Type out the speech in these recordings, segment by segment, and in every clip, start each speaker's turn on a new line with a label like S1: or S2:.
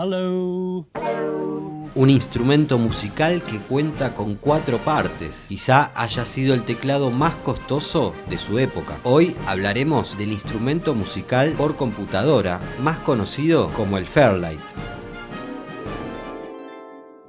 S1: Hello.
S2: Un instrumento musical que cuenta con 4 partes. Quizá haya sido el teclado más costoso de su época. Hoy hablaremos del instrumento musical por computadora, más conocido como el Fairlight.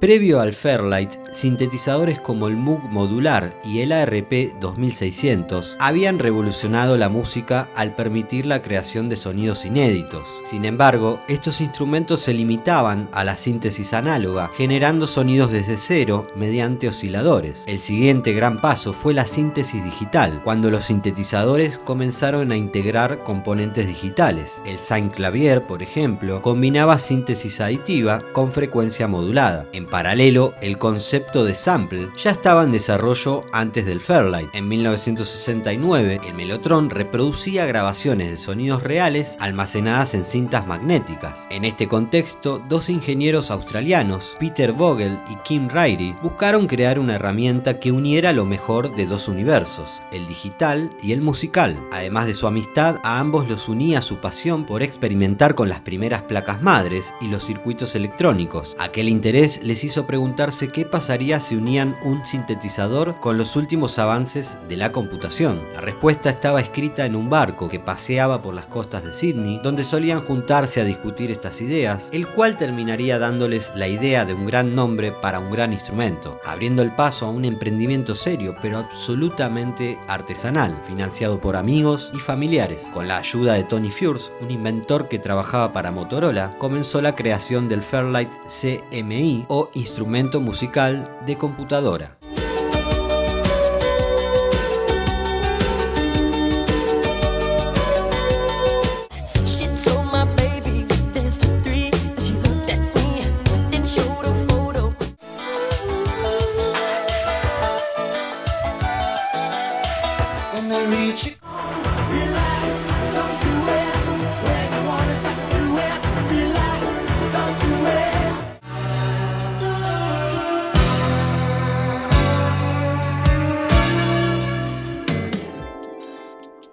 S2: Previo al Fairlight, sintetizadores como el Moog modular y el ARP 2600 habían revolucionado la música al permitir la creación de sonidos inéditos. Sin embargo, estos instrumentos se limitaban a la síntesis análoga, generando sonidos desde cero mediante osciladores. El siguiente gran paso fue la síntesis digital, cuando los sintetizadores comenzaron a integrar componentes digitales. El Synclavier, por ejemplo, combinaba síntesis aditiva con frecuencia modulada. En paralelo, el concepto de sample ya estaba en desarrollo antes del Fairlight. En 1969, el Mellotron reproducía grabaciones de sonidos reales almacenadas en cintas magnéticas. En este contexto, dos ingenieros australianos, Peter Vogel y Kim Ryrie, buscaron crear una herramienta que uniera lo mejor de dos universos, el digital y el musical. Además de su amistad, a ambos los unía su pasión por experimentar con las primeras placas madres y los circuitos electrónicos. Aquel interés les hizo preguntarse qué pasaría si unían un sintetizador con los últimos avances de la computación. La respuesta estaba escrita en un barco que paseaba por las costas de Sydney, donde solían juntarse a discutir estas ideas, el cual terminaría dándoles la idea de un gran nombre para un gran instrumento, abriendo el paso a un emprendimiento serio pero absolutamente artesanal, financiado por amigos y familiares. Con la ayuda de Tony Furse, un inventor que trabajaba para Motorola, comenzó la creación del Fairlight CMI o instrumento musical de computadora.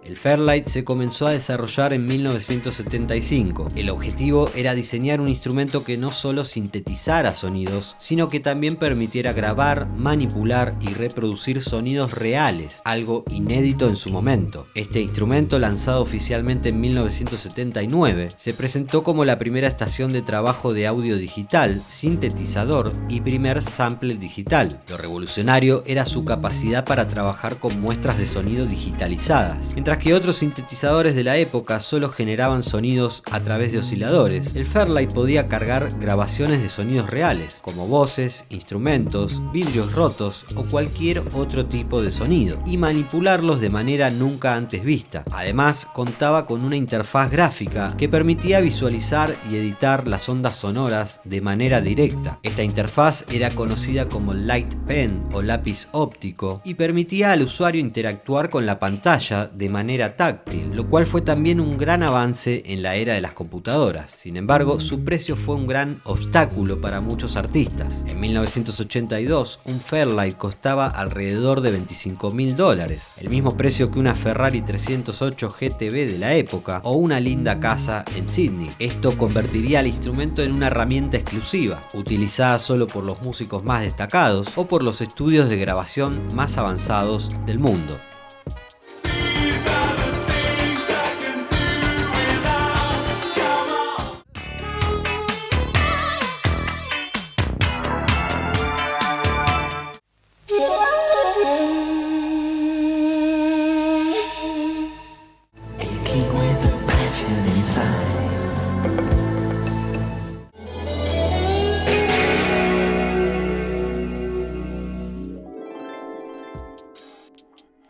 S2: El Fairlight se comenzó a desarrollar en 1975. El objetivo era diseñar un instrumento que no solo sintetizara sonidos, sino que también permitiera grabar, manipular y reproducir sonidos reales, algo inédito en su momento. Este instrumento, lanzado oficialmente en 1979, se presentó como la primera estación de trabajo de audio digital, sintetizador y primer sample digital. Lo revolucionario era su capacidad para trabajar con muestras de sonido digitalizadas. Mientras que otros sintetizadores de la época solo generaban sonidos a través de osciladores, el Fairlight podía cargar grabaciones de sonidos reales, como voces, instrumentos, vidrios rotos o cualquier otro tipo de sonido, y manipularlos de manera nunca antes vista. Además, contaba con una interfaz gráfica que permitía visualizar y editar las ondas sonoras de manera directa. Esta interfaz era conocida como Light Pen o lápiz óptico y permitía al usuario interactuar con la pantalla de manera táctil, lo cual fue también un gran avance en la era de las computadoras. Sin embargo, su precio fue un gran obstáculo para muchos artistas. En 1982, un Fairlight costaba alrededor de $25.000, el mismo precio que una Ferrari 308 GTB de la época o una linda casa en Sydney. Esto convertiría al instrumento en una herramienta exclusiva, utilizada solo por los músicos más destacados o por los estudios de grabación más avanzados del mundo.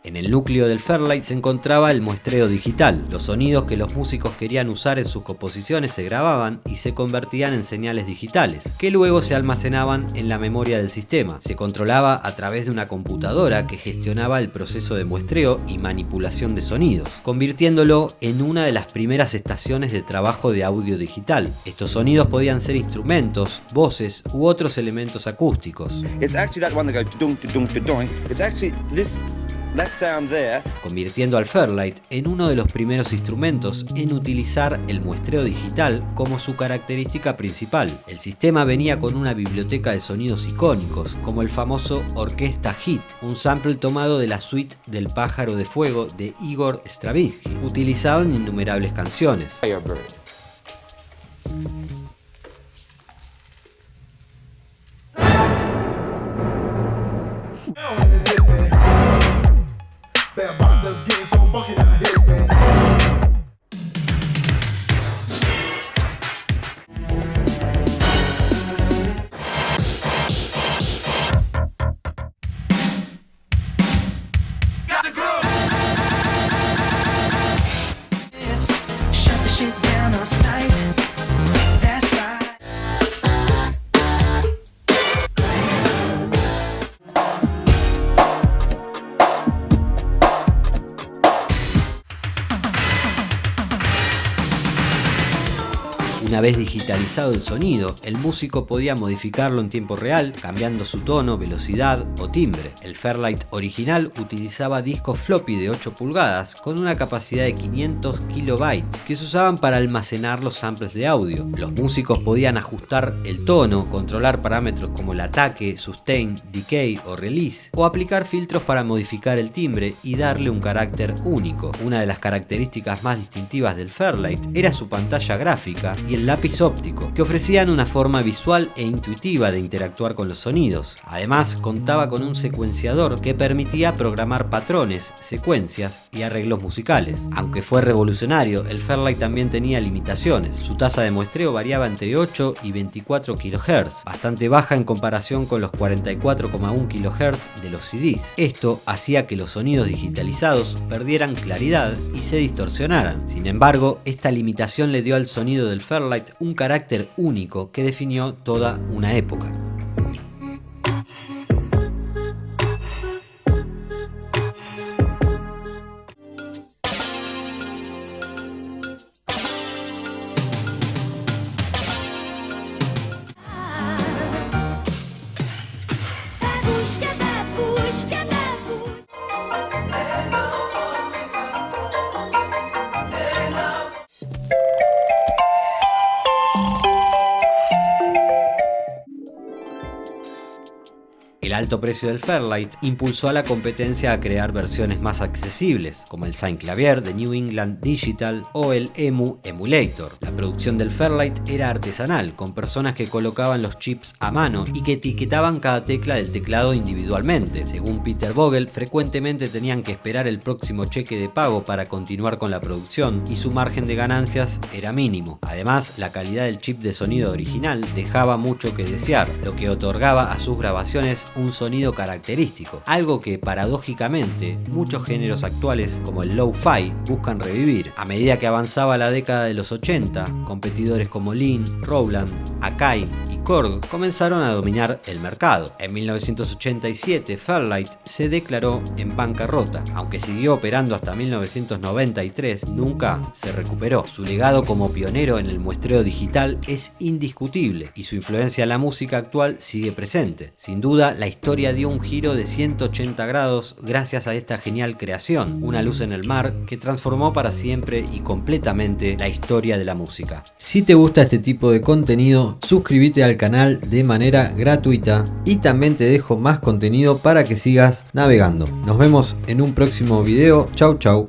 S2: En el núcleo del Fairlight se encontraba el muestreo digital. Los sonidos que los músicos querían usar en sus composiciones se grababan y se convertían en señales digitales, que luego se almacenaban en la memoria del sistema. Se controlaba a través de una computadora que gestionaba el proceso de muestreo y manipulación de sonidos, convirtiéndolo en una de las primeras estaciones de trabajo de audio digital. Estos sonidos podían ser instrumentos, voces u otros elementos acústicos.
S3: It's actually that one that goes dunk, dunk, dunk. It's actually this
S2: convirtiendo al Fairlight en uno de los primeros instrumentos en utilizar el muestreo digital como su característica principal. El sistema venía con una biblioteca de sonidos icónicos, como el famoso Orquesta Hit, un sample tomado de la suite del Pájaro de Fuego de Igor Stravinsky, utilizado en innumerables canciones.
S1: Firebird.
S2: Una vez digitalizado el sonido, el músico podía modificarlo en tiempo real, cambiando su tono, velocidad o timbre. El Fairlight original utilizaba discos floppy de 8 pulgadas con una capacidad de 500 kilobytes que se usaban para almacenar los samples de audio. Los músicos podían ajustar el tono, controlar parámetros como el ataque, sustain, decay o release, o aplicar filtros para modificar el timbre y darle un carácter único. Una de las características más distintivas del Fairlight era su pantalla gráfica y el lápiz óptico, que ofrecían una forma visual e intuitiva de interactuar con los sonidos. Además, contaba con un secuenciador que permitía programar patrones, secuencias y arreglos musicales. Aunque fue revolucionario, el Fairlight también tenía limitaciones. Su tasa de muestreo variaba entre 8 y 24 kHz, bastante baja en comparación con los 44,1 kHz de los CDs. Esto hacía que los sonidos digitalizados perdieran claridad y se distorsionaran. Sin embargo, esta limitación le dio al sonido del Fairlight un carácter único que definió toda una época. El alto precio del Fairlight impulsó a la competencia a crear versiones más accesibles, como el Synclavier de New England Digital o el EMU Emulator. La producción del Fairlight era artesanal, con personas que colocaban los chips a mano y que etiquetaban cada tecla del teclado individualmente. Según Peter Vogel, frecuentemente tenían que esperar el próximo cheque de pago para continuar con la producción y su margen de ganancias era mínimo. Además, la calidad del chip de sonido original dejaba mucho que desear, lo que otorgaba a sus grabaciones un sonido característico, algo que paradójicamente muchos géneros actuales como el lo-fi buscan revivir. A medida que avanzaba la década de los 80, competidores como Linn, Roland, Akai y Korg comenzaron a dominar el mercado. En 1987 Fairlight se declaró en bancarrota, aunque siguió operando hasta 1993, nunca se recuperó. Su legado como pionero en el muestreo digital es indiscutible y su influencia en la música actual sigue presente. Sin duda, la historia dio un giro de 180 grados gracias a esta genial creación, una luz en el mar que transformó para siempre y completamente la historia de la música. Si te gusta este tipo de contenido, suscríbete al canal de manera gratuita y también te dejo más contenido para que sigas navegando. Nos vemos en un próximo video. Chau chau.